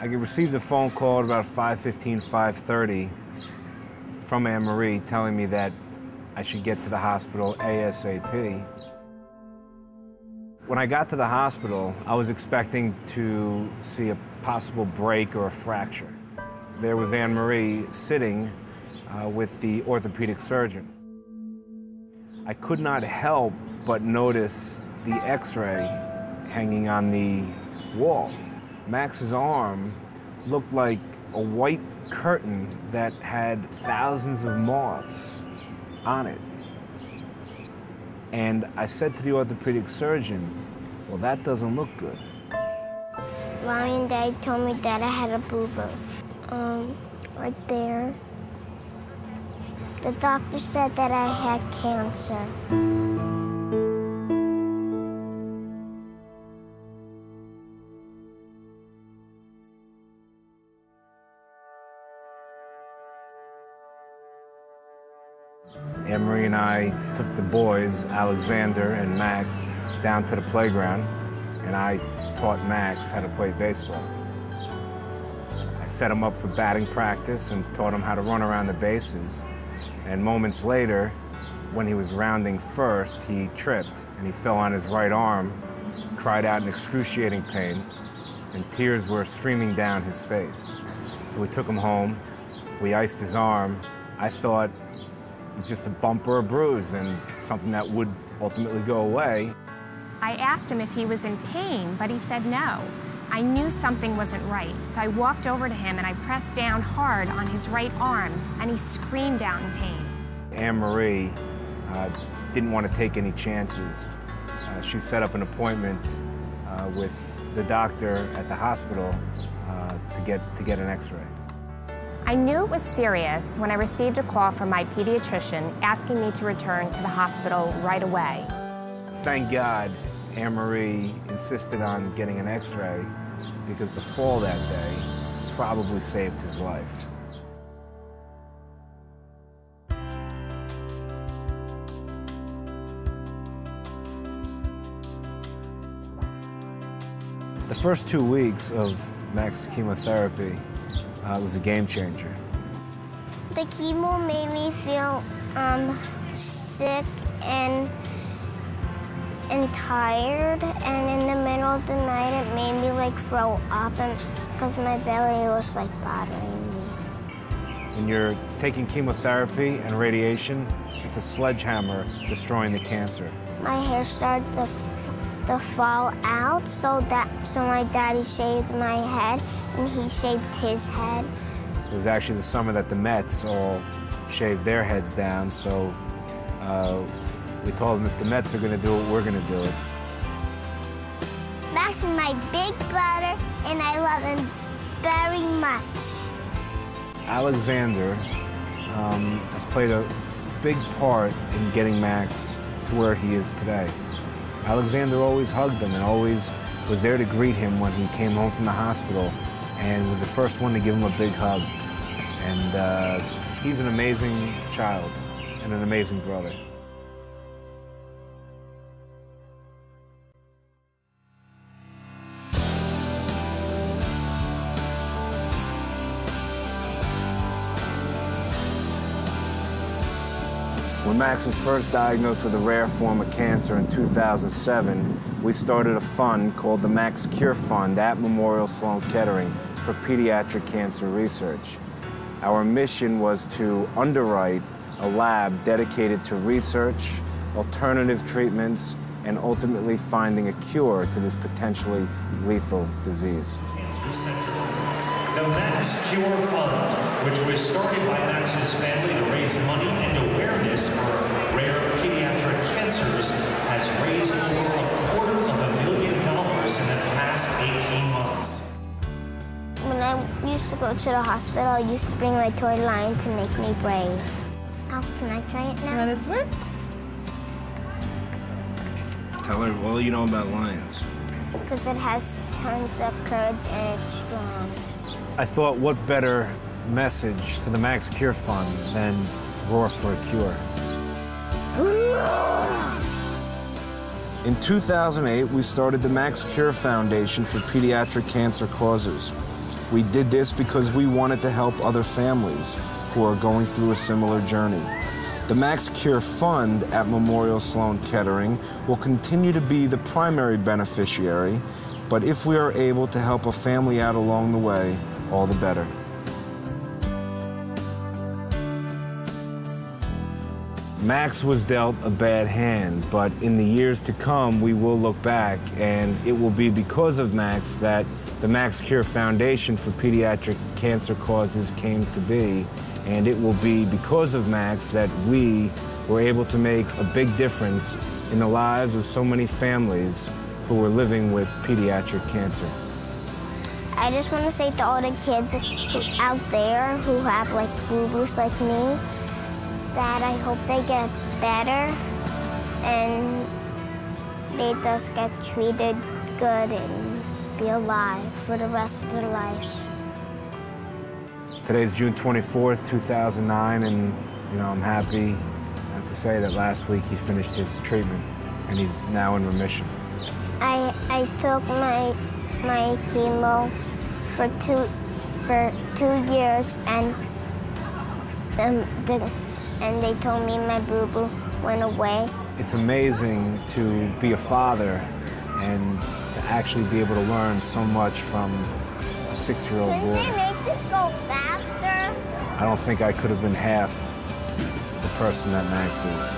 I received a phone call at about 5:15, 5:30 from Anne Marie telling me that I should get to the hospital ASAP. When I got to the hospital, I was expecting to see a possible break or a fracture. There was Anne Marie sitting with the orthopedic surgeon. I could not help but notice the X-ray hanging on the wall. Max's arm looked like a white curtain that had thousands of moths on it. And I said to the orthopedic surgeon, well, that doesn't look good. Mommy and Dad told me that I had a boo-boo. Right there. The doctor said that I had cancer. Anne Marie and I took the boys, Alexander and Max, down to the playground, and I taught Max how to play baseball. I set him up for batting practice and taught him how to run around the bases. And moments later, when he was rounding first, he tripped and he fell on his right arm, cried out in excruciating pain, and tears were streaming down his face. So we took him home, we iced his arm. I thought it was just a bump or a bruise and something that would ultimately go away. I asked him if he was in pain, but he said no. I knew something wasn't right, so I walked over to him and I pressed down hard on his right arm, and he screamed out in pain. Anne Marie didn't want to take any chances. She set up an appointment with the doctor at the hospital to get an X-ray. I knew it was serious when I received a call from my pediatrician asking me to return to the hospital right away. Thank God Anne Marie insisted on getting an X-ray, because the fall that day probably saved his life. The first 2 weeks of Max's chemotherapy was a game changer. The chemo made me feel sick and tired, and in the middle of the night it made me like throw up, and because my belly was like bothering me. When you're taking chemotherapy and radiation, it's a sledgehammer destroying the cancer. My hair started to fall out, so my daddy shaved my head and he shaved his head. It was actually the summer that the Mets all shaved their heads down, so we told them if the Mets are going to do it, we're going to do it. Max is my big brother, and I love him very much. Alexander has played a big part in getting Max to where he is today. Alexander always hugged him and always was there to greet him when he came home from the hospital, and was the first one to give him a big hug. And he's an amazing child and an amazing brother. When Max was first diagnosed with a rare form of cancer in 2007, we started a fund called the Max Cure Fund at Memorial Sloan Kettering for pediatric cancer research. Our mission was to underwrite a lab dedicated to research, alternative treatments, and ultimately finding a cure to this potentially lethal disease. Cancer Center. The Max Cure Fund, which was started by Max's family to raise money and awareness for rare pediatric cancers, has raised over $250,000 in the past 18 months. When I used to go to the hospital, I used to bring my toy lion to make me brave. Oh, can I try it now? You want to switch? Tell her all you know about lions. Because it has tons of courage and it's strong. I thought, what better message for the Max Cure Fund than roar for a cure? In 2008, we started the Max Cure Foundation for Pediatric Cancer Causes. We did this because we wanted to help other families who are going through a similar journey. The Max Cure Fund at Memorial Sloan Kettering will continue to be the primary beneficiary, but if we are able to help a family out along the way, all the better. Max was dealt a bad hand, but in the years to come, we will look back, and it will be because of Max that the Max Cure Foundation for Pediatric Cancer Causes came to be, and it will be because of Max that we were able to make a big difference in the lives of so many families who were living with pediatric cancer. I just want to say to all the kids out there who have like boo-boos like me, that I hope they get better and they just get treated good and be alive for the rest of their lives. Today's June 24th, 2009, and I'm happy to say that last week he finished his treatment and he's now in remission. I took my chemo for two years and they told me my boo-boo went away. It's amazing to be a father and to actually be able to learn so much from a 6-year-old boy. Can they make this go faster? I don't think I could have been half the person that Max is.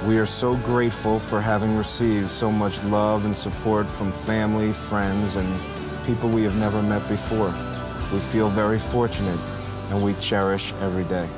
We are so grateful for having received so much love and support from family, friends, and people we have never met before. We feel very fortunate, and we cherish every day.